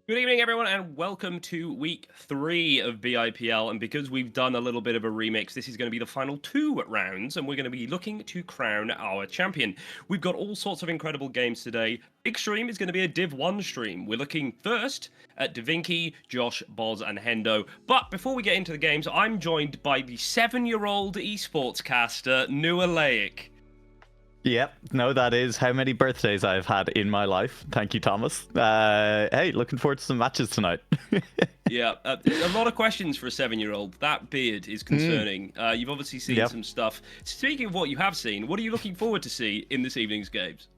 Good evening, everyone, and welcome to week 3 of BIPL. And because we've done a little bit of a remix, this is going to be the final 2 rounds, and we're going to be looking to crown our champion. We've got all sorts of incredible games today. Big stream is going to be a Div 1 stream. We're looking first at DvinJo, Josh, Boz, and Hendo. But before we get into the games, I'm joined by the 7-year-old esports caster, Nualaic. Yep, no, that is how many birthdays I've had in my life. Thank you, Thomas. Hey, looking forward to some matches tonight. Yeah, a lot of questions for a 7-year-old. That beard is concerning. You've obviously seen some stuff. Speaking of what you have seen, what are you looking forward to see in this evening's games?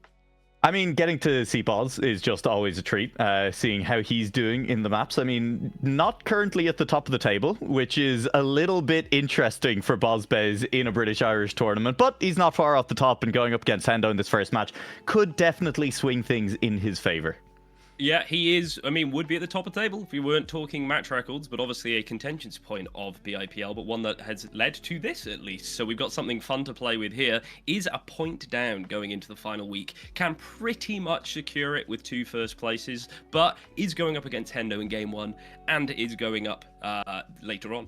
I mean, getting to see Boz is just always a treat, seeing how he's doing in the maps. I mean, not currently at the top of the table, which is a little bit interesting for bozbez in a British-Irish tournament, but he's not far off the top, and going up against Hendo in this first match could definitely swing things in his favor. Yeah, he is, would be at the top of the table if we weren't talking match records, but obviously a contention point of BIPL, but one that has led to this at least. So we've got something fun to play with here. Is a point down going into the final week. Can pretty much secure it with 2 first places, but is going up against Hendo in game 1 and is going up later on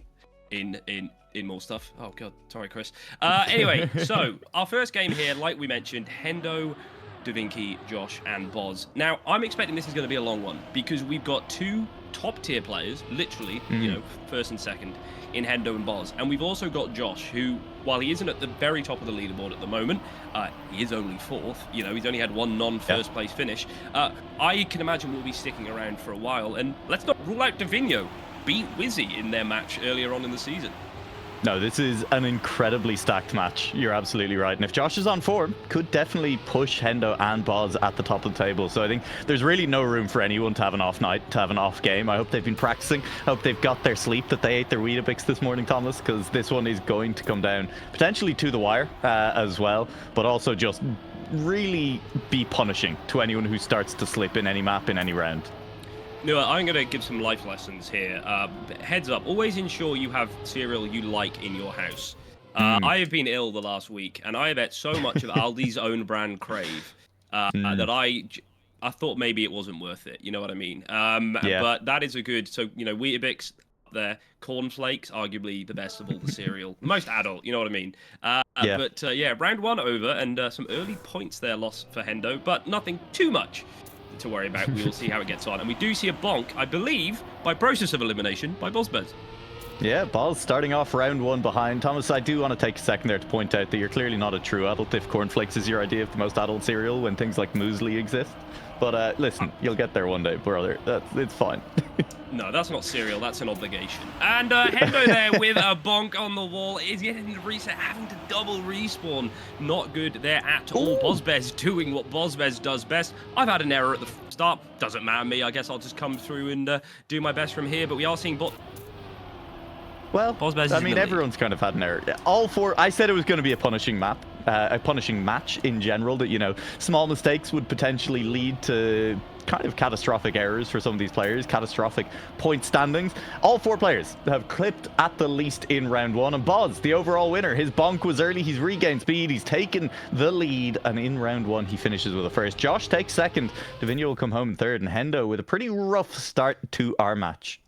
in more stuff. Oh god, sorry Chris. Anyway, so our first game here, like we mentioned, Hendo, DvinJo, Josh, and Boz. Now, I'm expecting this is going to be a long one because we've got 2 top-tier players, literally, first and second, in Hendo and Boz. And we've also got Josh, who, while he isn't at the very top of the leaderboard at the moment, he is only 4th. He's only had 1 non-first place finish. I can imagine we'll be sticking around for a while. And let's not rule out DvinJo beat Wizzy in their match earlier on in the season. No, this is an incredibly stacked match. You're absolutely right. And if Josh is on form, could definitely push Hendo and Boz at the top of the table. So I think there's really no room for anyone to have an off night, to have an off game. I hope they've been practicing. I hope they've got their sleep, that they ate their Weetabix this morning, Thomas, because this one is going to come down potentially to the wire as well, but also just really be punishing to anyone who starts to slip in any map in any round. No, I'm going to give some life lessons here. Heads up, always ensure you have cereal you like in your house. I have been ill the last week, and I have ate so much of Aldi's own brand Crave that I thought maybe it wasn't worth it. You know what I mean? But that is a good... So, Weetabix there, cornflakes, arguably the best of all the cereal. Most adult, you know what I mean? But round 1 over, and some early points there lost for Hendo, but nothing too much to worry about. We will see how it gets on, and we do see a bonk, I believe, by process of elimination by bozbez. Yeah, Boz starting off round 1 behind. Thomas, I do want to take a second there to point out that you're clearly not a true adult if cornflakes is your idea of the most adult cereal when things like muesli exist. But listen, you'll get there one day, brother. It's fine. No, that's not cereal, that's an obligation. And Hendo there with a bonk on the wall is getting the reset, having to double respawn. Not good there at all. bozbez doing what bozbez does best. I've had an error at the start. Doesn't matter me. I guess I'll just come through and do my best from here. But we are seeing Well, I mean, everyone's kind of had an error. All 4, I said it was going to be a punishing map, a punishing match in general, that, small mistakes would potentially lead to kind of catastrophic errors for some of these players, catastrophic point standings. All 4 players have clipped at the least in round 1, and Boz, the overall winner. His bonk was early, he's regained speed, he's taken the lead, and in round 1 he finishes with a first. Josh takes second, DvinJo will come home in third, and Hendo with a pretty rough start to our match.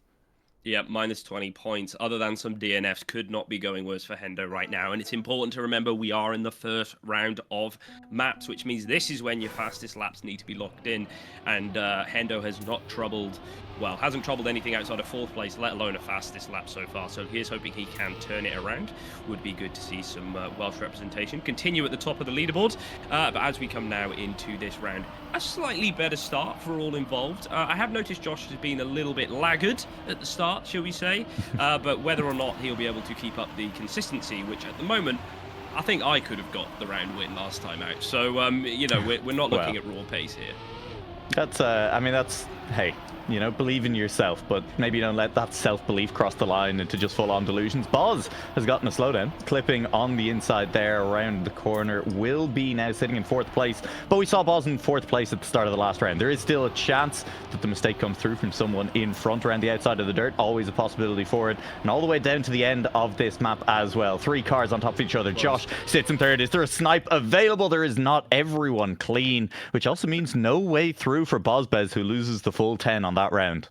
Yeah, minus 20 points. Other than some DNFs, could not be going worse for Hendo right now. And it's important to remember we are in the first round of maps, which means this is when your fastest laps need to be locked in. And Hendo has hasn't troubled anything outside of 4th place, let alone a fastest lap so far. So here's hoping he can turn it around. Would be good to see some Welsh representation continue at the top of the leaderboard. But as we come now into this round, a slightly better start for all involved. I have noticed Josh has been a little bit laggard at the start, shall we say. But whether or not he'll be able to keep up the consistency, which at the moment, I think I could have got the round win last time out. So, we're not looking at raw pace here. That's, hey, believe in yourself, but maybe don't let that self-belief cross the line into just full-on delusions. Boz has gotten a slowdown, clipping on the inside there around the corner, will be now sitting in 4th place, but we saw Boz in 4th place at the start of the last round. There is still a chance that the mistake comes through from someone in front around the outside of the dirt, always a possibility for it, and all the way down to the end of this map as well. 3 cars on top of each other. Josh sits in 3rd. Is there a snipe available? There is not. Everyone clean, which also means no way through through for bozbez, who loses the full 10 on that round.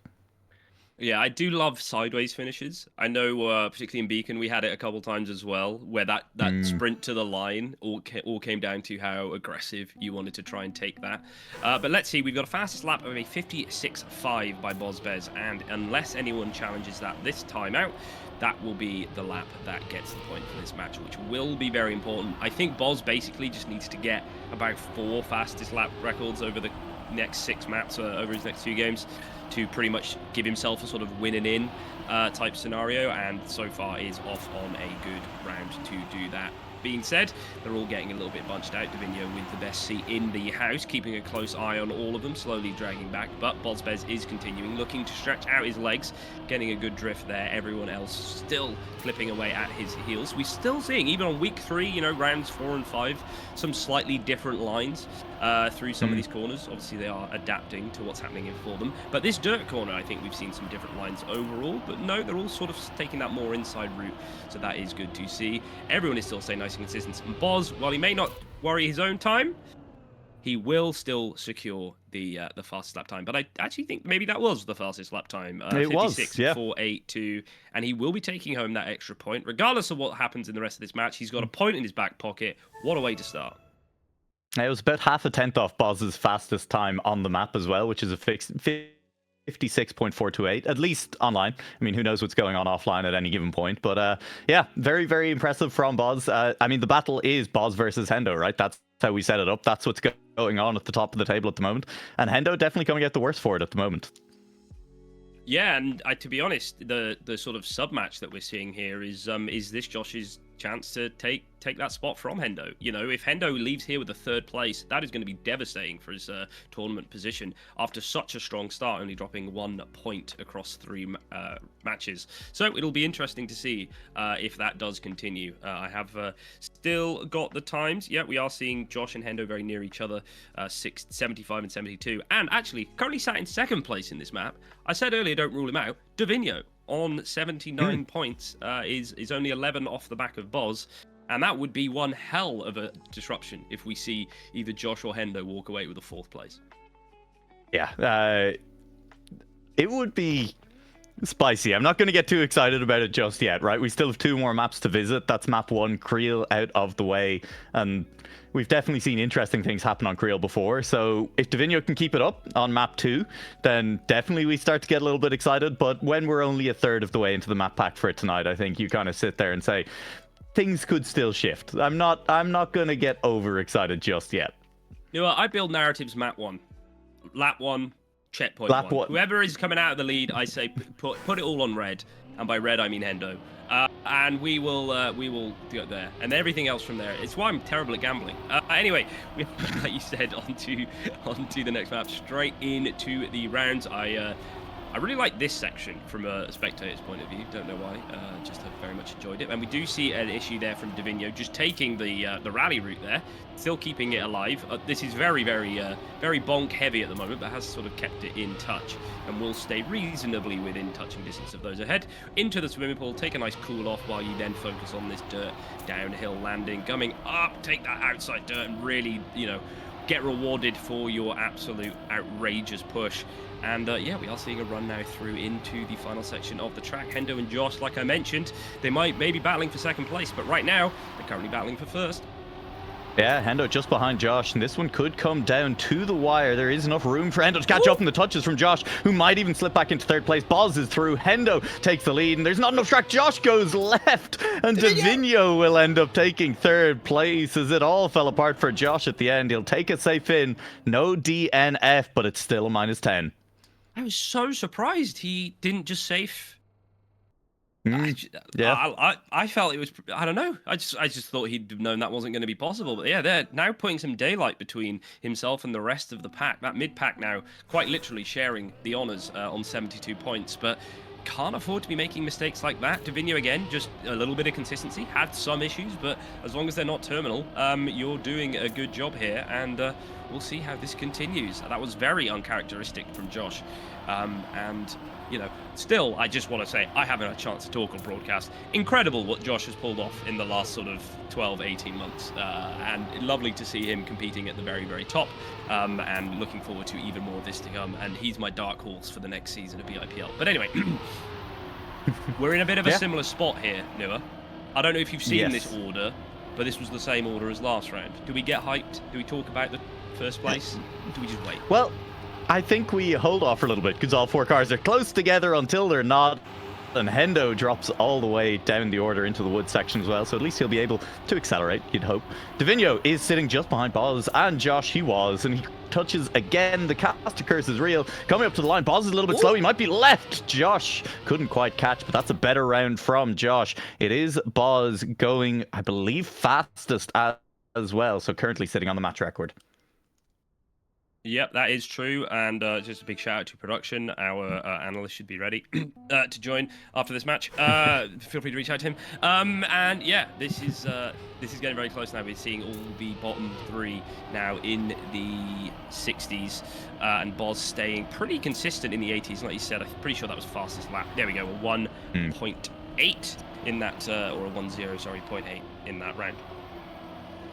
Yeah, I do love sideways finishes. I know, particularly in Beacon, we had it a couple times as well, where that sprint to the line all came down to how aggressive you wanted to try and take that. But let's see, we've got a fastest lap of a 56.5 by bozbez, and unless anyone challenges that this time out, that will be the lap that gets the point for this match, which will be very important. I think Boz basically just needs to get about 4 fastest lap records over the next 6 maps, over his next 2 games, to pretty much give himself a sort of winning in type scenario, and so far is off on a good round to do that. Being said, they're all getting a little bit bunched out. DvinJo with the best seat in the house, keeping a close eye on all of them, slowly dragging back, but bozbez is continuing, looking to stretch out his legs, getting a good drift there. Everyone else still clipping away at his heels. We're still seeing, even on week 3, you know, rounds 4 and 5, some slightly different lines through some of these corners. Obviously, they are adapting to what's happening for them. But this dirt corner, I think we've seen some different lines overall. But no, they're all sort of taking that more inside route. So that is good to see. Everyone is still staying nice and consistent. And Boz, while he may not worry his own time, he will still secure the fastest lap time. But I actually think maybe that was the fastest lap time. It was, yeah. 56.482. And he will be taking home that extra point. Regardless of what happens in the rest of this match, he's got a point in his back pocket. What a way to start. It was about half a tenth off Boz's fastest time on the map as well, which is a fixed 56.428, at least online. I mean, who knows what's going on offline at any given point. But yeah, very, very impressive from Boz. I mean, the battle is Boz versus Hendo, right? That's how we set it up. That's what's going on at the top of the table at the moment. And Hendo definitely coming out the worst for it at the moment. Yeah, and to be honest, the sort of sub match that we're seeing here is this Josh's chance to take that spot from Hendo. You know, if Hendo leaves here with the 3rd place, that is going to be devastating for his tournament position after such a strong start, only dropping 1 point across 3 matches. So it'll be interesting to see if that does continue. I have still got the times. Yeah, we are seeing Josh and Hendo very near each other, 75 and 72, and actually currently sat in 2nd place in this map. I said earlier, don't rule him out. DvinJo on 79 points is only 11 off the back of Boz, and that would be one hell of a disruption if we see either Josh or Hendo walk away with a 4th place. Yeah, it would be spicy. I'm not going to get too excited about it just yet, right? We still have 2 more maps to visit. That's map 1, Creel, out of the way, and we've definitely seen interesting things happen on Creel before. So if DvinJo can keep it up on map 2, then definitely we start to get a little bit excited. But when we're only a 1/3 of the way into the map pack for it tonight, I think you kind of sit there and say things could still shift. I'm not going to get overexcited just yet. You know what? I build narratives map 1, lap 1, checkpoint 1. Whoever is coming out of the lead, I say put it all on red, and by red I mean Hendo. And we will go there, and everything else from there. It's why I'm terrible at gambling. Anyway, like you said, onto the next map, straight into the rounds. I really like this section from a spectator's point of view. Don't know why. Just have very much enjoyed it. And we do see an issue there from DvinJo, just taking the rally route there, still keeping it alive. This is very, very, very bonk heavy at the moment, but has sort of kept it in touch and will stay reasonably within touching distance of those ahead. Into the swimming pool, take a nice cool off while you then focus on this dirt downhill landing. Coming up, take that outside dirt and really, you know, get rewarded for your absolute outrageous push. And yeah, we are seeing a run now through into the final section of the track. Hendo and Josh, like I mentioned, they may be battling for 2nd place, but right now they're currently battling for 1st. Yeah, Hendo just behind Josh, and this one could come down to the wire. There is enough room for Hendo to catch up in the touches from Josh, who might even slip back into 3rd place. Boz is through. Hendo takes the lead, and there's not enough track. Josh goes left, and DvinJo will end up taking 3rd place as it all fell apart for Josh at the end. He'll take a safe in. No DNF, but it's still a -10. I was so surprised he didn't just safe. Yeah, I felt it was. I don't know. I just thought he'd known that wasn't going to be possible. But yeah, they're now putting some daylight between himself and the rest of the pack. That mid pack now, quite literally sharing the honors on 72 points. But can't afford to be making mistakes like that. DvinJo again, just a little bit of consistency. Had some issues, but as long as they're not terminal, you're doing a good job here, and we'll see how this continues. That was very uncharacteristic from Josh, and you know, Still, I just want to say, I haven't had a chance to talk on broadcast. Incredible what Josh has pulled off in the last sort of 12, 18 months. And lovely to see him competing at the very, very top. And looking forward to even more of this to come. And he's my dark horse for the next season of BIPL. But anyway, we're in a bit of a similar spot here, Noah. I don't know if you've seen this order, but this was the same order as last round. Do we get hyped? Do we talk about the first place? Do we just wait? Well, I think we hold off for a little bit because all 4 cars are close together until they're not. And Hendo drops all the way down the order into the wood section as well, so at least he'll be able to accelerate, you'd hope. DvinJo is sitting just behind Boz, and Josh, he was, and he touches again. The caster curse is real. Coming up to the line, Boz is a little bit slow. He might be left. Josh couldn't quite catch, but that's a better round from Josh. It is Boz going, I believe, fastest as well, so currently sitting on the match record. Yep, that is true, and just a big shout out to production. Our analyst should be ready to join after this match. Feel free to reach out to him. And yeah, this is getting very close now. We're seeing all the bottom 3 now in the 60s, and Boz staying pretty consistent in the 80s. Like you said, I'm pretty sure that was fastest lap. There we go, a 1.8 in that, or a 1.0, sorry, 0.8 in that round.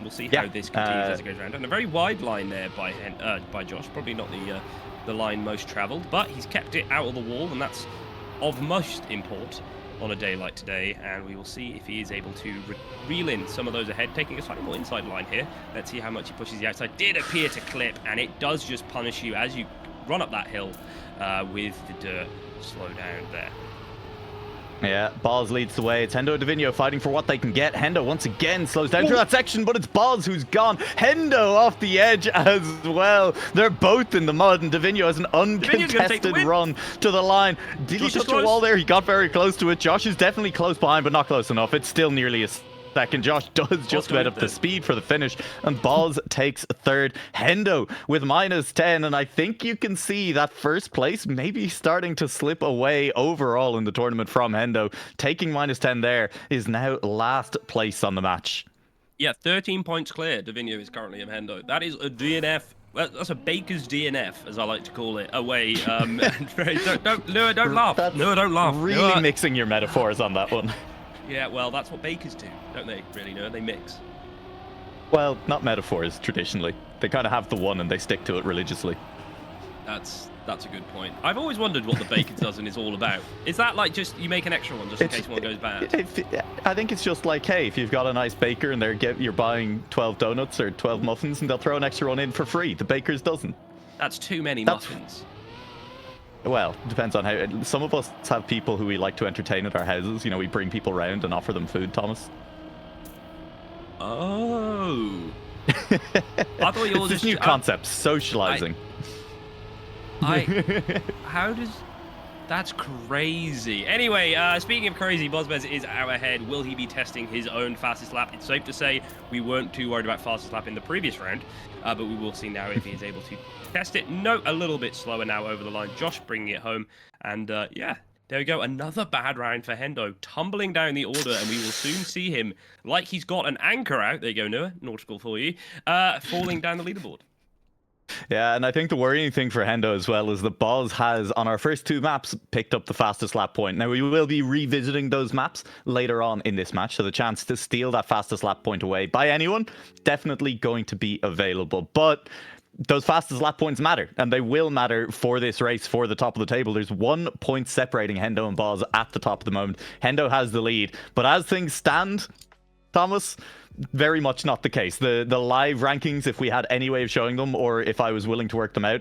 We'll see how this continues as it goes around. And a very wide line there by Josh. Probably not the line most travelled, but he's kept it out of the wall, and that's of most import on a day like today. And we will see if he is able to reel in some of those ahead, taking a slightly more inside line here. Let's see how much he pushes the outside. Did appear to clip, and it does just punish you as you run up that hill with the dirt. Slow down there. Yeah, Boz leads the way. It's Hendo and DvinJo fighting for what they can get. Hendo once again slows down through that section, but it's Boz who's gone. Hendo off the edge as well. They're both in the mud, and DvinJo has an uncontested run to the line. Did he touch a wall there? He got very close to it. Josh is definitely close behind, but not close enough. It's still nearly a second. Josh does just about up the speed for the finish, and Boz takes 3rd. Hendo with -10, and I think you can see that first place maybe starting to slip away overall in the tournament from Hendo. Taking -10 there is now last place on the match. Yeah, 13 points clear. DvinJo is currently of Hendo. That is a DNF. That's a Baker's DNF, as I like to call it, away. Don't laugh. No, don't laugh. Really mixing your metaphors on that one. Yeah, well, that's what bakers do, don't they? Really, no, they mix. Well, not metaphors, traditionally. They kind of have the one and they stick to it religiously. That's a good point. I've always wondered what the baker's dozen is all about. Is that like just you make an extra one just in case one goes bad? I think it's just like, hey, if you've got a nice baker and you're buying 12 donuts or 12 muffins, and they'll throw an extra one in for free. The baker's dozen. That's too many muffins. Well, depends on how. Some of us have people who we like to entertain at our houses. You know, we bring people around and offer them food, Thomas. Oh. I thought you were just new concept, socializing. How does... That's crazy. Anyway, speaking of crazy, bozbez is out ahead. Will he be testing his own fastest lap? It's safe to say we weren't too worried about fastest lap in the previous round, but we will see now if he is able to test it. No, a little bit slower now over the line. Josh bringing it home, and yeah, there we go. Another bad round for Hendo, tumbling down the order, and we will soon see him, like he's got an anchor out. There you go, Noah, nautical for you, falling down the leaderboard. Yeah, and I think the worrying thing for Hendo as well is that Boz has, on our first 2 maps, picked up the fastest lap point. Now, we will be revisiting those maps later on in this match, so the chance to steal that fastest lap point away by anyone, definitely going to be available. But those fastest lap points matter, and they will matter for this race, for the top of the table. There's 1 point separating Hendo and Boz at the top of the moment. Hendo has the lead, but as things stand, Thomas, very much not the case. The live rankings, if we had any way of showing them, or if I was willing to work them out,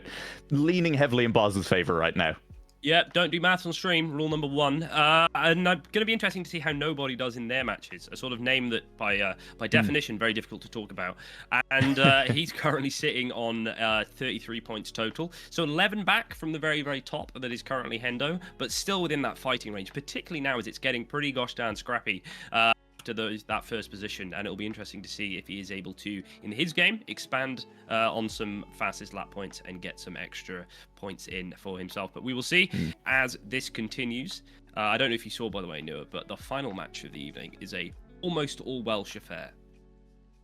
leaning heavily in Boz's favor right now. Yeah, don't do maths on stream, rule number 1. And going to be interesting to see how nobody does in their matches. A sort of name that, by definition, very difficult to talk about. And he's currently sitting on 33 points total. So 11 back from the very, very top that is currently Hendo, but still within that fighting range, particularly now as it's getting pretty gosh darn scrappy. To that first position, and it'll be interesting to see if he is able to, in his game, expand on some fastest lap points and get some extra points in for himself. But we will see as this continues. I don't know if you saw, by the way, Noah, but the final match of the evening is a almost all Welsh affair.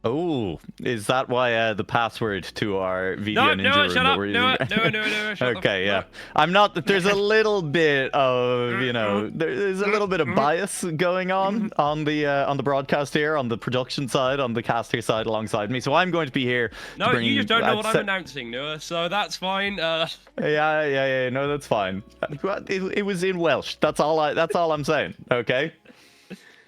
Oh, is that why the password to our video No, ninja no, room shut that up. we're No, using? no, shut Okay, the yeah. I'm not. There's a little bit of, you know, there's a little bit of bias going on the broadcast here, on the production side, on the caster side alongside me. So I'm going to be here No, to bring. you just don't know what I'm announcing, Noah. So that's fine. Yeah. No, that's fine. It was in Welsh. That's all I'm saying. Okay.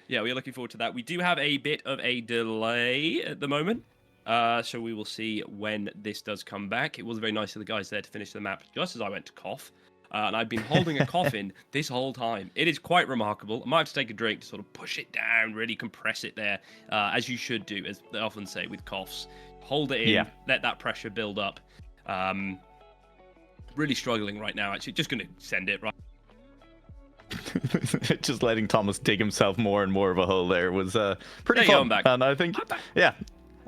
Yeah, we're looking forward to that. We do have a bit of a delay at the moment. So we will see when this does come back. It was very nice of the guys there to finish the map just as I went to cough. And I've been holding a cough in this whole time. It is quite remarkable. I might have to take a drink to sort of push it down, really compress it there, as you should do, as they often say with coughs. Hold it in, let that pressure build up. Really struggling right now, actually. Just going to send it right. Just letting Thomas dig himself more and more of a hole there was pretty fun. Back. And I think,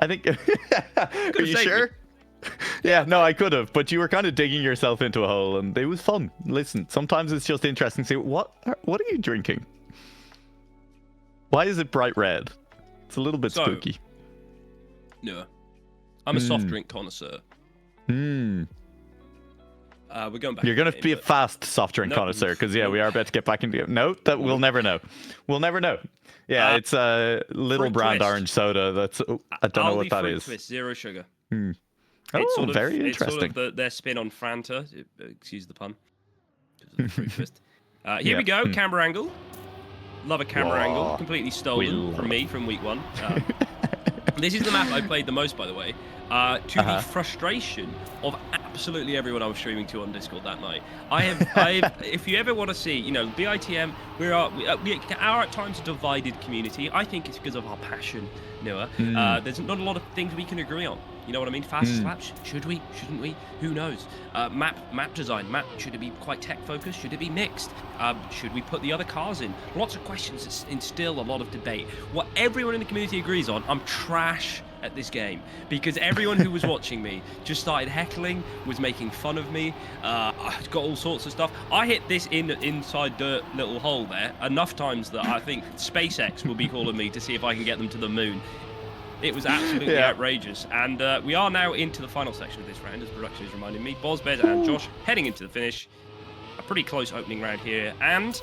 I think. Are you sure? Yeah, no, I could have, but you were kind of digging yourself into a hole, and it was fun. Listen, sometimes it's just interesting to see what are you drinking? Why is it bright red? It's a little bit spooky. No, I'm a soft drink connoisseur. We're going back. You're going to be a fast soft drink connoisseur, because we are about to get back into it. No, that we'll never know. We'll never know. Yeah, it's a little brand twist. Orange soda. That's I don't know what that is. Twist, zero sugar. It's sort of, very interesting. It's sort of their spin on Fanta. Excuse the pun. Twist. Here we go. Camera angle. Love a camera angle. Completely stolen from me from week 1. This is the map I played the most, by the way. To the frustration of absolutely everyone I was streaming to on Discord that night. If you ever want to see, BITM, we are at times a divided community. I think it's because of our passion, Noah. There's not a lot of things we can agree on. You know what I mean? Fast slaps, should we? Shouldn't we? Who knows? Map design, should it be quite tech focused? Should it be mixed? Should we put the other cars in? Lots of questions that instill a lot of debate. What everyone in the community agrees on, I'm trash at this game, because everyone who was watching me just started heckling, was making fun of me. I got all sorts of stuff. I hit this inside dirt little hole there enough times that I think SpaceX will be calling me to see if I can get them to the moon. It was absolutely outrageous. And we are now into the final section of this round, as production is reminding me. Bozbez and Josh heading into the finish. A pretty close opening round here. And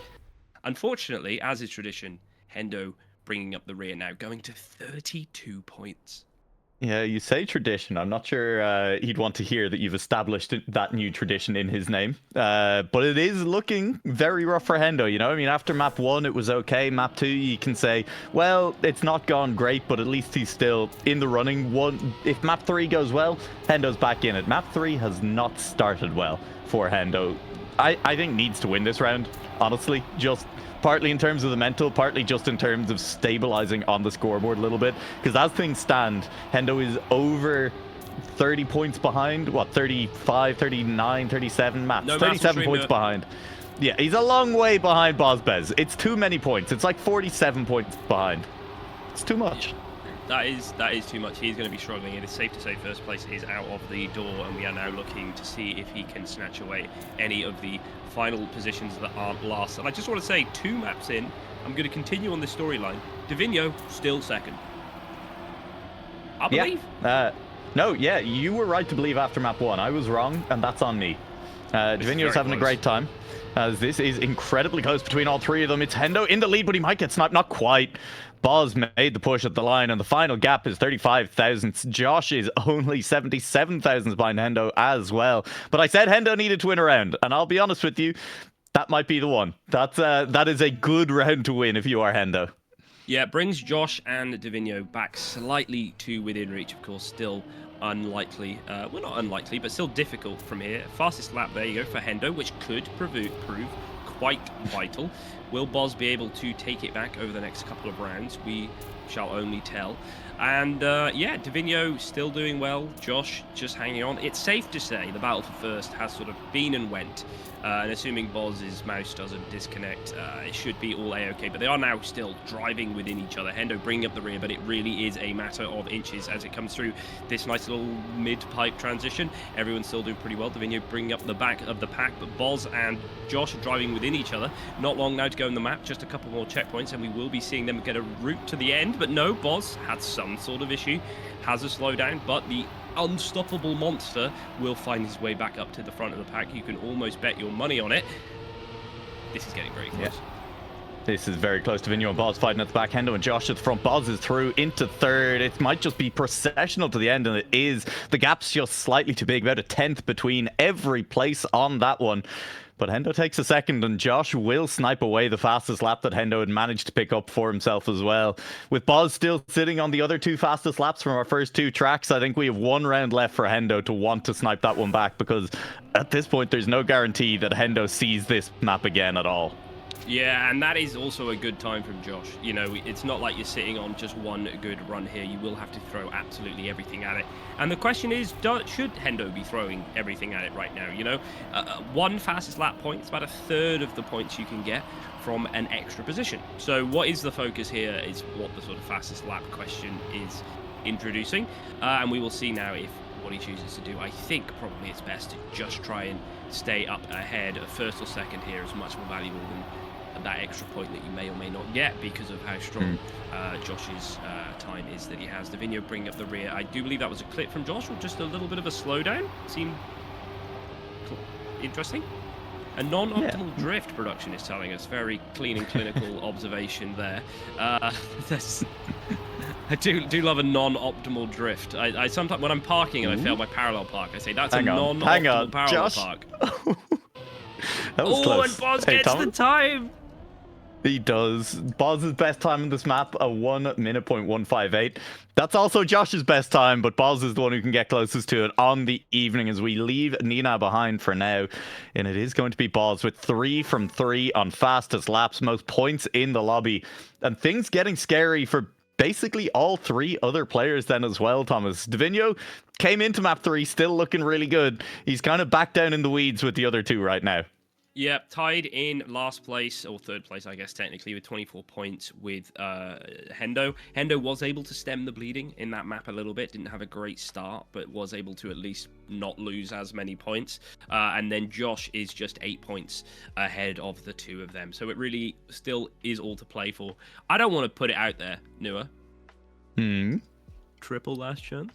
unfortunately, as is tradition, Hendo bringing up the rear now, going to 32 points. Yeah, you say tradition. I'm not sure he'd want to hear that you've established that new tradition in his name. But it is looking very rough for Hendo, I mean, after map 1, it was okay. Map 2, you can say, well, it's not gone great, but at least he's still in the running. If map 3 goes well, Hendo's back in it. Map 3 has not started well for Hendo. I think needs to win this round, honestly. Just partly in terms of the mental, partly just in terms of stabilizing on the scoreboard a little bit. Because as things stand, Hendo is over 30 points behind. What, 35, 39, 37 maps? No, 37 points behind. Yeah, he's a long way behind Bozbez. It's too many points. It's like 47 points behind. It's too much. That is too much. He's going to be struggling. It is safe to say first place is out of the door, and we are now looking to see if he can snatch away any of the final positions that aren't last. And I just want to say, 2 maps in, I'm going to continue on this storyline. DvinJo still second. I believe. You were right to believe after map 1. I was wrong, and that's on me. DvinJo's having a great time, as this is incredibly close between all 3 of them. It's Hendo in the lead, but he might get sniped. Not quite. Boz made the push at the line, and the final gap is 35 thousandths. Josh is only 77 thousandths behind Hendo as well. But I said Hendo needed to win a round, and I'll be honest with you, that might be the one. That is a good round to win if you are Hendo. Yeah, it brings Josh and DvinJo back slightly to within reach, of course, still unlikely. Well, not unlikely, but still difficult from here. Fastest lap, there you go, for Hendo, which could prove quite vital. Will Boz be able to take it back over the next couple of rounds? We shall only tell. And DvinJo still doing well. Josh just hanging on. It's safe to say the battle for first has sort of been and went. And assuming Boz's mouse doesn't disconnect, it should be all A-okay. But they are now still driving within each other. Hendo bringing up the rear, but it really is a matter of inches as it comes through this nice little mid-pipe transition. Everyone's still doing pretty well. DvinJo bringing up the back of the pack, but Boz and Josh are driving within within each other. Not long now to go in the map, just a couple more checkpoints, and we will be seeing them get a route to the end. But no, Boz had some sort of issue, has a slowdown, but the unstoppable monster will find his way back up to the front of the pack. You can almost bet your money on it. This is getting very close. Yeah. This is very close to DvinJo and Boz fighting at the back. Hendo and Josh at the front. Boz is through into third. It might just be processional to the end, and it is. The gap's just slightly too big, about a 10th between every place on that one. But Hendo takes a second, and Josh will snipe away the fastest lap that Hendo had managed to pick up for himself as well. With Boz still sitting on the other 2 fastest laps from our first 2 tracks, I think we have 1 round left for Hendo to want to snipe that one back, because at this point, there's no guarantee that Hendo sees this map again at all. Yeah, and that is also a good time from Josh. You know, it's not like you're sitting on just one good run here. You will have to throw absolutely everything at it. And the question is, should Hendo be throwing everything at it right now? You know, 1 fastest lap point is about 1/3 of the points you can get from an extra position. So what is the focus here is what the sort of fastest lap question is introducing. And we will see now if what he chooses to do. I think probably it's best to just try and stay up ahead. A first or second here is much more valuable than that extra point that you may or may not get because of how strong Josh's time is that he has. DvinJo bringing up the rear. I do believe that was a clip from Josh, or just a little bit of a slowdown. Seemed interesting. A non-optimal drift, production is telling us. Very clean and clinical observation there. I do love a non-optimal drift. I sometimes, when I'm parking and I fail my parallel park, I say that's a non-optimal parallel Josh. park. That was close. And Boz gets the time. He does. Boz's best time in this map, a 1:158. That's also Josh's best time, but Boz is the one who can get closest to it on the evening as we leave Nina behind for now. And it is going to be Boz with 3 from 3 on fastest laps, most points in the lobby. And things getting scary for basically all 3 other players then as well, Thomas. DvinJo came into map 3 still looking really good. He's kind of back down in the weeds with the other 2 right now. Yeah, tied in last place, or third place, I guess, technically, with 24 points with Hendo. Hendo was able to stem the bleeding in that map a little bit. Didn't have a great start, but was able to at least not lose as many points. And then Josh is just 8 points ahead of the 2 of them. So it really still is all to play for. I don't want to put it out there, Nua. Triple last chance?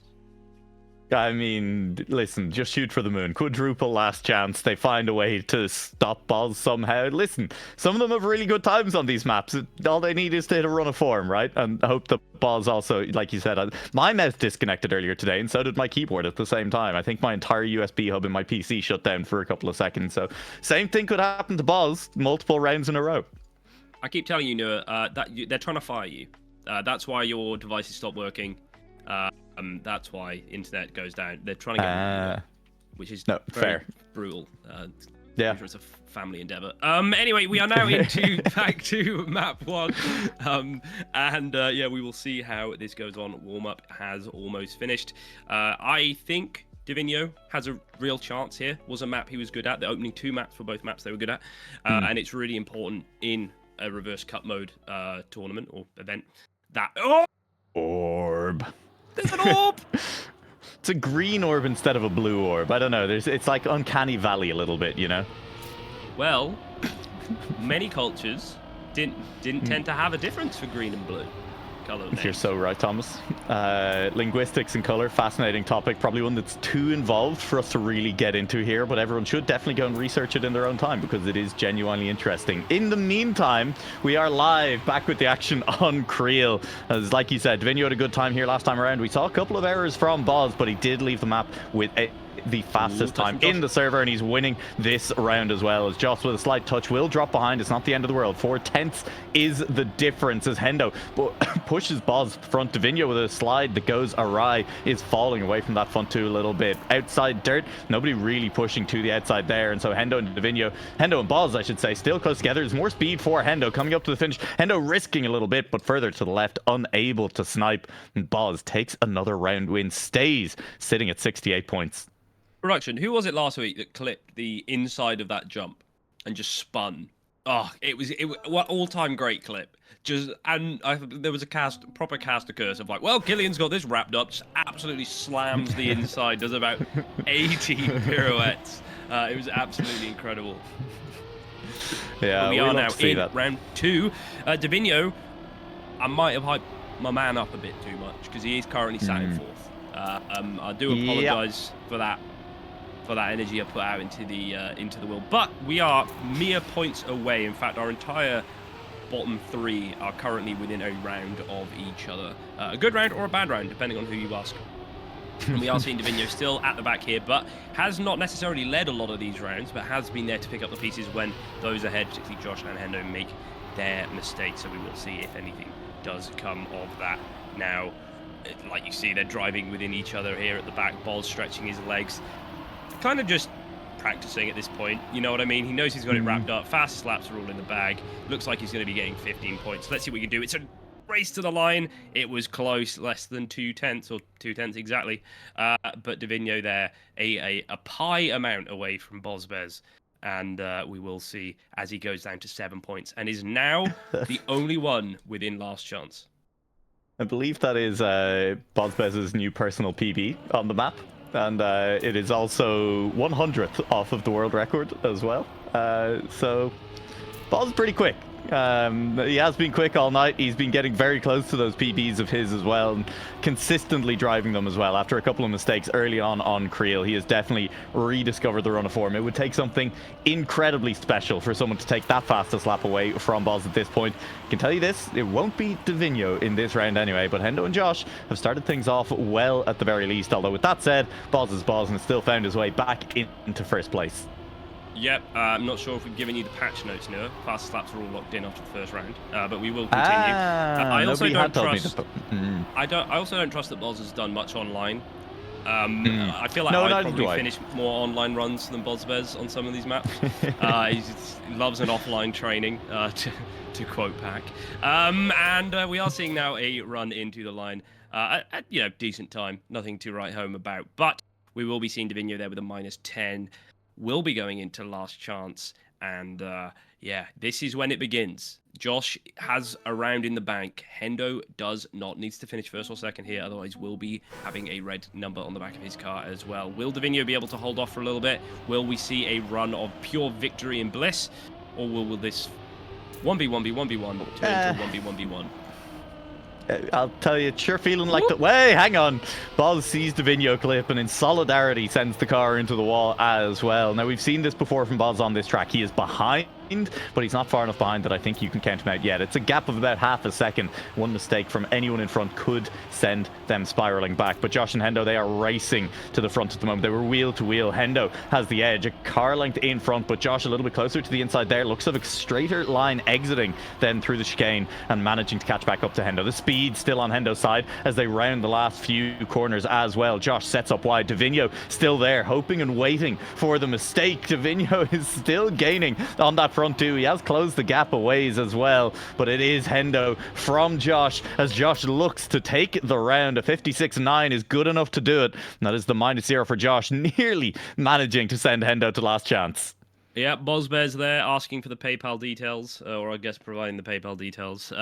I mean, listen, just shoot for the moon. Quadruple last chance. They find a way to stop Boz somehow. Listen, some of them have really good times on these maps. All they need is to hit a run of form, right? And I hope that Boz also, like you said, my mouse disconnected earlier today, and so did my keyboard at the same time. I think my entire USB hub in my PC shut down for a couple of seconds. So same thing could happen to Boz multiple rounds in a row. I keep telling you, Noah, that they're trying to fire you. That's why your devices stop working. That's why internet goes down. They're trying to get which is fair, brutal. Yeah, I'm sure it's a family endeavor. Anyway, we are now back to map 1, yeah, we will see how this goes on. Warm up has almost finished. I think DvinJo has a real chance here. Was a map he was good at. The opening 2 maps for both maps they were good at, and it's really important in a reverse cut mode tournament or event that orb. There's an orb. It's a green orb instead of a blue orb. I don't know. It's like Uncanny Valley a little bit, you know. Well, many cultures didn't tend to have a difference for green and blue color names. You're so right, Thomas. Linguistics and color, fascinating topic. Probably one that's too involved for us to really get into here, but everyone should definitely go and research it in their own time because it is genuinely interesting. In the meantime, we are live back with the action on Creel. As like you said, DvinJo had a good time here last time around. We saw a couple of errors from Boz, but he did leave the map with the fastest time in the server, and he's winning this round as well. As Josh with a slight touch will drop behind. It's not the end of the world. 4/10 is the difference as Hendo pushes Boz front. DvinJo with a slide that goes awry is falling away from that front 2 a little bit. Outside dirt, nobody really pushing to the outside there, and so Hendo and Boz, I should say, still close together. There's more speed for Hendo coming up to the finish. Hendo risking a little bit, but further to the left, unable to snipe. And Boz takes another round win, stays sitting at 68 points. Production, who was it last week that clipped the inside of that jump and just spun? Oh, it was what all-time great clip. There was a proper caster curse of like, well, Killian's got this wrapped up, just absolutely slams the inside, does about 80 pirouettes. It was absolutely incredible. Yeah, we are now in that. round 2. DvinJo, I might have hyped my man up a bit too much because he is currently sat in 4th. I do apologise for that energy I put out into the wheel, but we are mere points away. In fact, our entire bottom 3 are currently within a round of each other. A good round or a bad round, depending on who you ask. And we are seeing DvinJo still at the back here, but has not necessarily led a lot of these rounds, but has been there to pick up the pieces when those ahead, particularly Josh and Hendo, make their mistakes. So we will see if anything does come of that. Now, like you see, they're driving within each other here at the back. Boz stretching his legs, kind of just practicing at this point. You know what I mean? He knows he's got it wrapped up. Fastest laps are all in the bag. Looks like he's going to be getting 15 points. Let's see what we can do. It's a race to the line. It was close, less than 2/10 or 2/10 exactly. But DvinJo there, a pie amount away from bozbez. And we will see as he goes down to 7 points and is now the only one within last chance. I believe that is bozbez's new personal PB on the map. And it is also 100th off of the world record as well. So Boz pretty quick. He has been quick all night. He's been getting very close to those PBs of his as well, and consistently driving them as well. After a couple of mistakes early on Creel, he has definitely rediscovered the run of form. It would take something incredibly special for someone to take that fastest lap away from Boz at this point. I can tell you this, it won't be DvinJo in this round anyway, but Hendo and Josh have started things off well at the very least. Although with that said, Boz is Boz and has still found his way back into first place. Yep, I'm not sure if we've given you the patch notes, Noah. Fastest laps are all locked in after the first round, but we will continue. I also don't trust. I also don't trust that Boz has done much online. I feel like I probably finish more online runs than bozbez on some of these maps. He loves an offline training, to quote Pack. And we are seeing now a run into the line at decent time, nothing to write home about. But we will be seeing DvinJo there with a -10. Will be going into last chance, and yeah, this is when it begins. Josh has a round in the bank. Hendo does not, needs to finish first or second here, otherwise will be having a red number on the back of his car as well. Will DvinJo be able to hold off for a little bit? Will we see a run of pure victory and bliss, or will this 1v1v1v1 turn into 1v1v1? I'll tell you, it's sure feeling like that. Wait, hang on. Boz sees the DvinJo clip and in solidarity sends the car into the wall as well. Now, we've seen this before from Boz on this track. He is behind, but he's not far enough behind that I think you can count him out yet. It's a gap of about half a second. One mistake from anyone in front could send them spiraling back. But Josh and Hendo, they are racing to the front at the moment. They were wheel to wheel. Hendo has the edge, a car length in front, but Josh a little bit closer to the inside there. Looks like a straighter line exiting then through the chicane and managing to catch back up to Hendo. The speed still on Hendo's side as they round the last few corners as well. Josh sets up wide. DvinJo still there, hoping and waiting for the mistake. DvinJo is still gaining on that front two. He has closed the gap a ways as well, but it is Hendo from Josh as Josh looks to take the round. A 56.9 is good enough to do it. And that is the -0 for Josh, nearly managing to send Hendo to last chance. Yeah, bozbez there asking for the PayPal details, or I guess providing the PayPal details,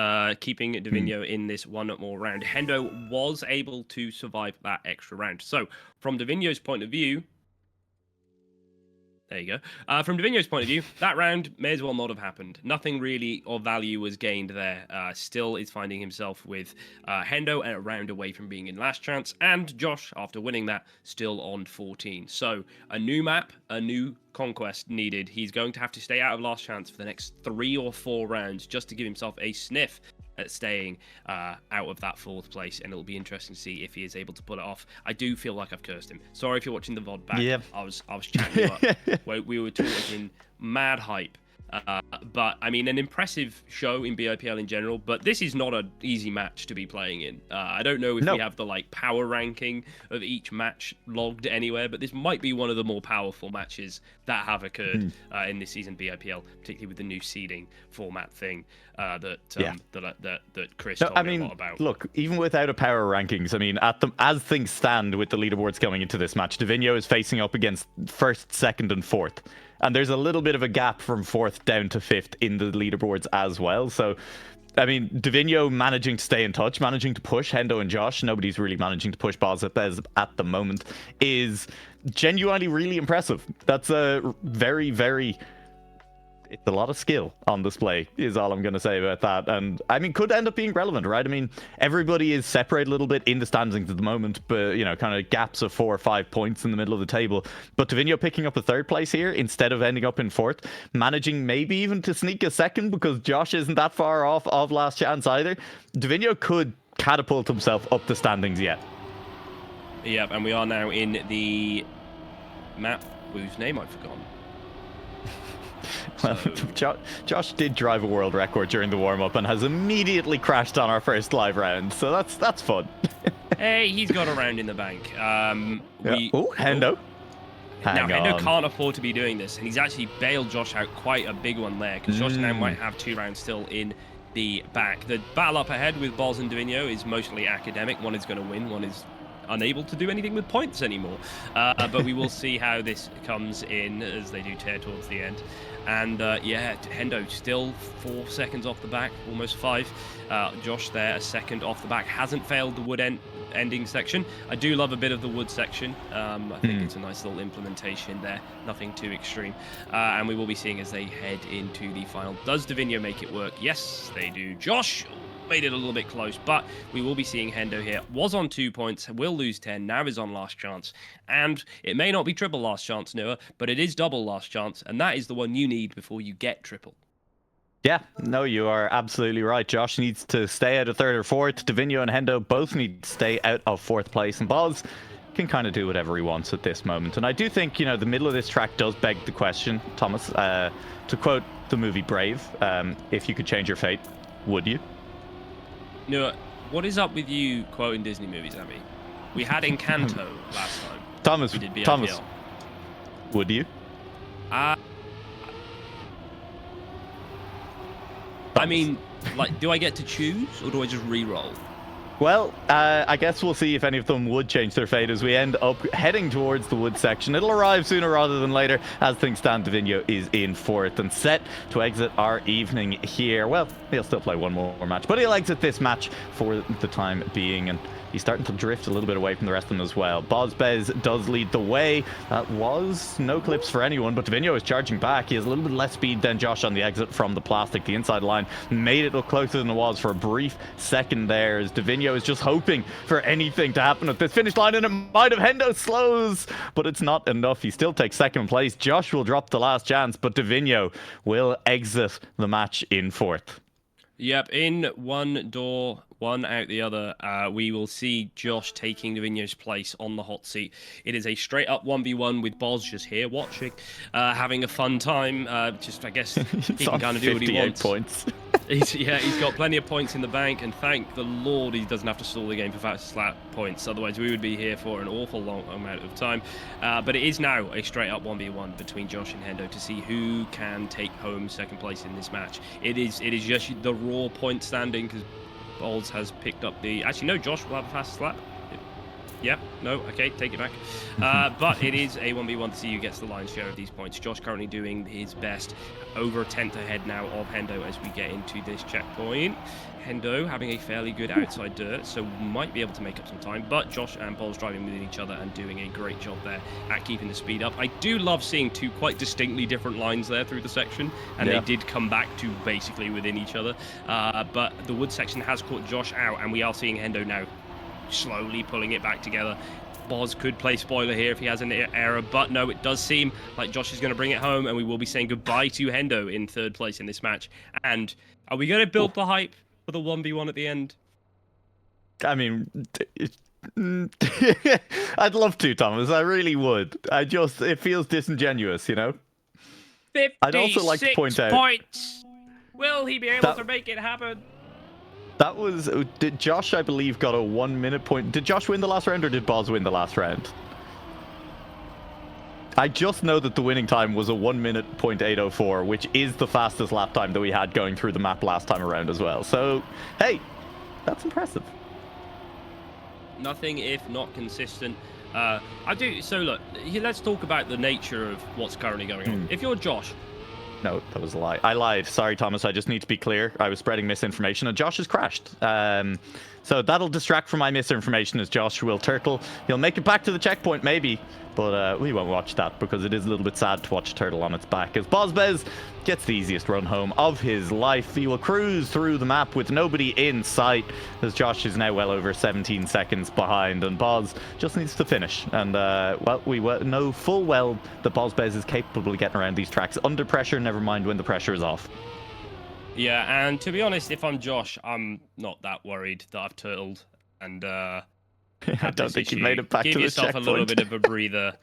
keeping DvinJo in this one more round. Hendo was able to survive that extra round. So, from DvinJo's point of view, there you go. From DvinJo's point of view, that round may as well not have happened. Nothing really of value was gained there. Still is finding himself with Hendo and a round away from being in last chance. And Josh, after winning that, still on 14. So a new map, a new conquest needed. He's going to have to stay out of last chance for the next 3 or 4 rounds just to give himself a sniff at staying out of that 4th place, and it'll be interesting to see if he is able to pull it off. I do feel like I've cursed him. Sorry if you're watching the VOD back. Yeah. I was chatting you up. We were talking mad hype. But I mean, an impressive show in BIPL in general, but this is not an easy match to be playing in. I don't know if we have the power ranking of each match logged anywhere, but this might be one of the more powerful matches that have occurred in this season BIPL, particularly with the new seeding format thing that Chris told me a lot about. Look, even without a power rankings, I mean, as things stand with the leaderboards going into this match, DvinJo is facing up against 1st, 2nd, and 4th. And there's a little bit of a gap from 4th down to 5th in the leaderboards as well. So, I mean, DvinJo managing to stay in touch, managing to push Hendo and Josh. Nobody's really managing to push bozbez at the moment. Is genuinely really impressive. That's a very, very It's a lot of skill on display, is all I'm going to say about that. And I mean, could end up being relevant, right? I mean, everybody is separated a little bit in the standings at the moment, but, you know, kind of gaps of 4 or 5 points in the middle of the table. But DvinJo picking up a 3rd place here instead of ending up in 4th, managing maybe even to sneak a 2nd because Josh isn't that far off of last chance either. DvinJo could catapult himself up the standings yet. Yep, and we are now in the map whose name I've forgotten. Well, so... Josh did drive a world record during the warm-up and has immediately crashed on our first live round, so that's fun. Hey, he's got a round in the bank. Oh, Hendo. Now, Hendo can't afford to be doing this, and he's actually bailed Josh out quite a big one there, because Josh now might have 2 rounds still in the back. The battle up ahead with Boz and DvinJo is mostly academic. One is going to win, one is unable to do anything with points anymore. But we will see how this comes in as they do tear towards the end. And yeah, Hendo still 4 seconds off the back, almost 5. Josh there, a 2nd off the back. Hasn't failed the wood ending section. I do love a bit of the wood section. I think it's a nice little implementation there. Nothing too extreme. And we will be seeing as they head into the final. Does DvinJo make it work? Yes, they do. Josh made it a little bit close, but we will be seeing Hendo here. Was on 2 points, will lose 10, now is on last chance. And it may not be triple last chance, Noah, but it is double last chance, and that is the one you need before you get triple. Yeah, no, you are absolutely right. Josh needs to stay out of 3rd or 4th. DvinJo and Hendo both need to stay out of 4th place, and Boz can kind of do whatever he wants at this moment. And I do think, you know, the middle of this track does beg the question, Thomas, to quote the movie Brave, if you could change your fate, would you? No, what is up with you quoting Disney movies, Abby? We had Encanto last time. Thomas, would you? I mean, like, do I get to choose, or do I just re-roll? Well, I guess we'll see if any of them would change their fate as we end up heading towards the wood section. It'll arrive sooner rather than later. As things stand, DvinJo is in 4th and set to exit our evening here. Well, he'll still play one more match, but he'll exit this match for the time being. And he's starting to drift a little bit away from the rest of them as well. Bozbez does lead the way. That was no clips for anyone, but DvinJo is charging back. He has a little bit less speed than Josh on the exit from the plastic. The inside line made it look closer than it was for a brief second there, as DvinJo is just hoping for anything to happen at this finish line, and it might have. Hendo slows, but it's not enough. He still takes 2nd place. Josh will drop the last chance, but DvinJo will exit the match in 4th. Yep, in one door, one out the other. We will see Josh taking DvinJo's place on the hot seat. It is a straight up 1v1 with Boz just here watching, having a fun time. Just, I guess, he can kind of do what he wants. Points. He's got plenty of points in the bank, and thank the Lord he doesn't have to stall the game for fast slap points. Otherwise, we would be here for an awful long amount of time. But it is now a straight up 1v1 between Josh and Hendo to see who can take home 2nd place in this match. It is just the raw point standing, because Boz has picked up the... Actually, no, Josh will have a fast slap. Yep, no, okay, take it back. But it is a 1v1 to see who gets the lion's share of these points. Josh currently doing his best, over a 10th ahead now of Hendo as we get into this checkpoint. Hendo having a fairly good outside dirt, so might be able to make up some time, but Josh and Boz driving with each other and doing a great job there at keeping the speed up. I do love seeing 2 quite distinctly different lines there through the section, and they did come back to basically within each other. But the wood section has caught Josh out, and we are seeing Hendo now slowly pulling it back together. Boz could play spoiler here if he has an error, but no, it does seem like Josh is going to bring it home, and we will be saying goodbye to Hendo in 3rd place in this match. And are we going to build the hype for the 1v1 at the end? I mean, I'd love to, Thomas. I really would. It feels disingenuous, you know? 56 I'd also like to point out points. Will he be able to make it happen? That was... Did Josh, I believe, got a 1 minute point? Did Josh win the last round, or did Boz win the last round? I just know that the winning time was a 1 minute .804, which is the fastest lap time that we had going through the map last time around as well. So, hey, that's impressive. Nothing if not consistent. So look, let's talk about the nature of what's currently going on. If you're Josh... No, that was a lie. I lied. Sorry, Thomas. I just need to be clear. I was spreading misinformation, and Josh has crashed. So that'll distract from my misinformation, as Josh will turtle. He'll make it back to the checkpoint, maybe, But we won't watch that because it is a little bit sad to watch Turtle on its back as bozbez gets the easiest run home of his life. He will cruise through the map with nobody in sight as Josh is now well over 17 seconds behind, and Boz just needs to finish. And, well, we know full well that bozbez is capable of getting around these tracks under pressure, never mind when the pressure is off. Yeah, and to be honest, if I'm Josh, I'm not that worried that I've turtled and I don't think issue. You made it back Give to the yourself checkpoint. a little bit of a breather.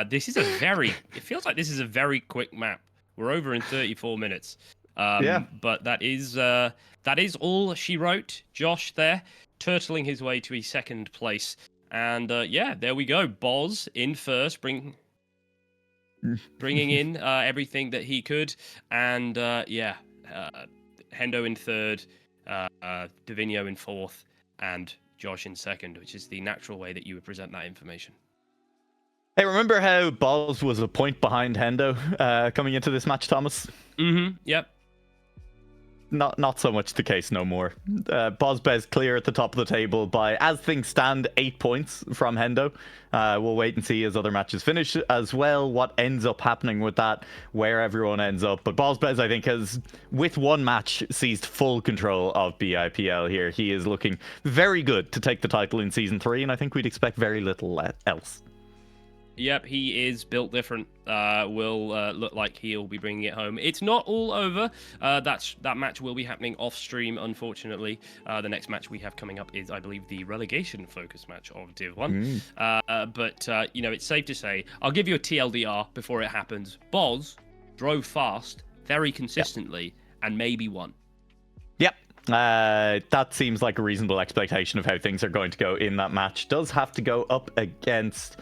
This is it feels like this is a very quick map. We're over in 34 minutes. Yeah. But that is all she wrote. Josh there, turtling his way to his second place. And yeah, there we go. Boz in first, bringing in everything that he could. And yeah, Hendo in third, DvinJo in fourth, and Josh in second, which is the natural way that you would present that information. Hey, remember how Boz was a point behind Hendo coming into this match, Thomas? Mm-hmm. Yep. Not so much the case no more. bozbez clear at the top of the table by, as things stand, 8 points from Hendo. We'll wait and see as other matches finish as well, what ends up happening with that, where everyone ends up. But bozbez, I think, has, with one match, seized full control of BIPL here. He is looking very good to take the title in Season 3, and I think we'd expect very little else. Yep, he is built different. Will look like he'll be bringing it home. It's not all over. That match will be happening off stream, unfortunately. The next match we have coming up is, I believe, the relegation focus match of Div 1. But you know, it's safe to say, I'll give you a TLDR before it happens. Boz drove fast, very consistently, and maybe won. Yep. That seems like a reasonable expectation of how things are going to go in that match. Does have to go up against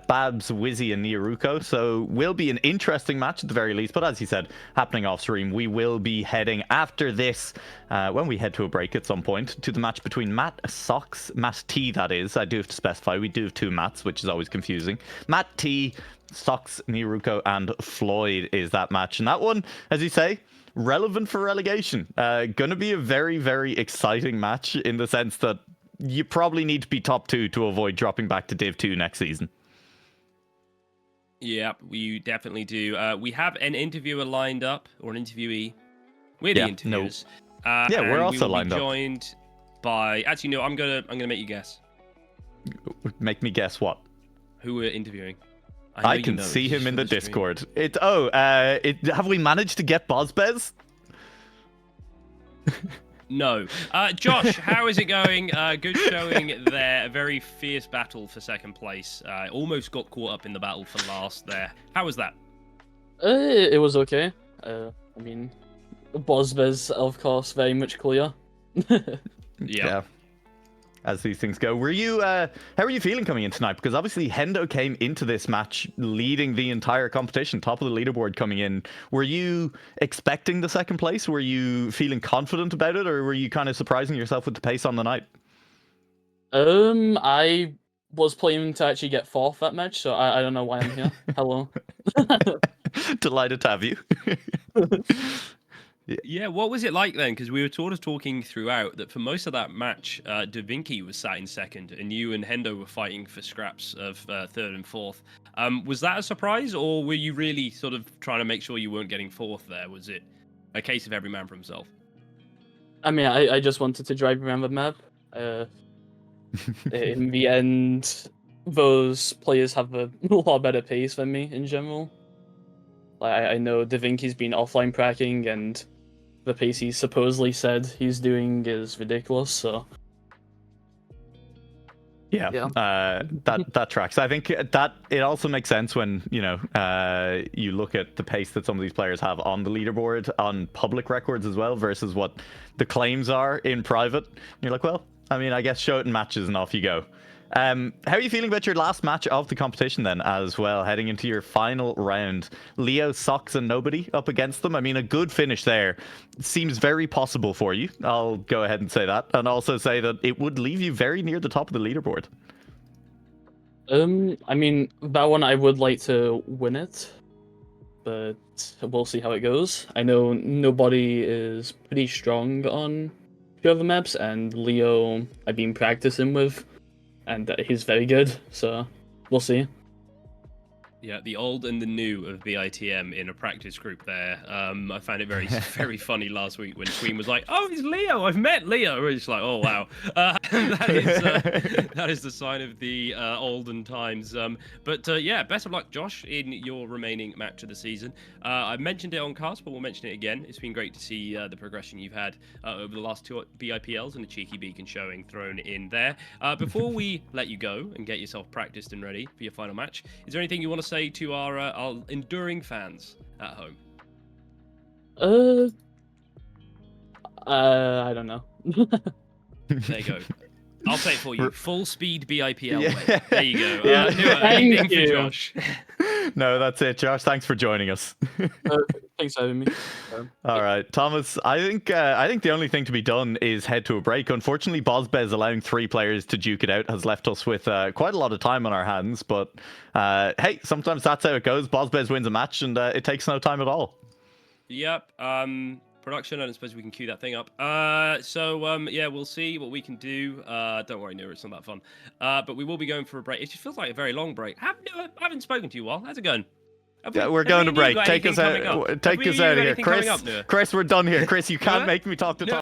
Babs, Wizzy, and Niaruko, so will be an interesting match at the very least. But as you said, happening off stream, we will be heading after this, when we head to a break at some point, to the match between Matt T, that is. I do have to specify, we do have two Matts, which is always confusing. Matt T, Sox, Niaruko, and Floyd is that match. And that one, as you say, relevant for relegation. Gonna be a very, very exciting match in the sense that you probably need to be top 2 to avoid dropping back to Div 2 next season. Yeah, we definitely do. We have an interviewer lined up, or an interviewee. We're the interviewers. No. Yeah, we're also lined up. Joined by. Actually, no. I'm gonna make you guess. Make me guess what? Who we're interviewing. I can see him in the Discord. Have we managed to get bozbez? No. Josh, how is it going? Good showing there. A very fierce battle for second place. Almost got caught up in the battle for last there. How was that? It was okay. I mean, bozbez, of course, very much clear. Yeah. As these things go. How are you feeling coming in tonight? Because obviously Hendo came into this match leading the entire competition, top of the leaderboard coming in. Were you expecting the second place? Were you feeling confident about it, or were you kind of surprising yourself with the pace on the night? I was planning to actually get fourth that match, so I don't know why I'm here. Hello. Delighted to have you. Yeah, what was it like then? Because we were sort of talking throughout that for most of that match, DvinJo was sat in second, and you and Hendo were fighting for scraps of third and fourth. Was that a surprise, or were you really sort of trying to make sure you weren't getting fourth there? Was it a case of every man for himself? I mean, I just wanted to drive around the map. In the end, those players have a lot better pace than me in general. Like, I know DvinJo's been offline pracking, and the pace he supposedly said he's doing is ridiculous, so... Yeah. That tracks. I think that it also makes sense when, you know, you look at the pace that some of these players have on the leaderboard, on public records as well, versus what the claims are in private. You're like, well, I mean, I guess show it in matches and off you go. How are you feeling about your last match of the competition then as well, heading into your final round? Leo, Sox, and nobody up against them. I mean, a good finish there seems very possible for you. I'll go ahead and say that, and also say that it would leave you very near the top of the leaderboard. I mean, that one I would like to win it, but we'll see how it goes. I know nobody is pretty strong on two of the maps, and Leo I've been practicing with, and he's very good, so we'll see. Yeah, the old and the new of BITM in a practice group there. I found it very, very funny last week when Queen was like, "Oh, it's Leo. I've met Leo." It's like, "Oh wow," that is the sign of the olden times. But yeah, best of luck, Josh, in your remaining match of the season. I mentioned it on cast, but we'll mention it again. It's been great to see the progression you've had over the last 2 BIPLs and a cheeky beacon showing thrown in there. Before we let you go and get yourself practiced and ready for your final match, is there anything you want to say to our enduring fans at home? I don't know. There you go. I'll say it for you. Full speed BIPL Yeah. way. There you go. Yeah. Anything for Josh? No, that's it, Josh. Thanks for joining us. Thanks for having me. All right, Thomas. I think the only thing to be done is head to a break. Unfortunately, bozbez allowing 3 players to duke it out has left us with quite a lot of time on our hands. But hey, sometimes that's how it goes. Bozbez wins a match, and it takes no time at all. Yep. Production, I don't suppose we can cue that thing up. Yeah, we'll see what we can do. Don't worry, Nura, it's not that fun. But we will be going for a break. It just feels like a very long break. I haven't spoken to you all. How's it going? Yeah, we're going to break. Take us out. Take us out of here, Chris. Chris, we're done here. Chris, you can't make me talk to Tom.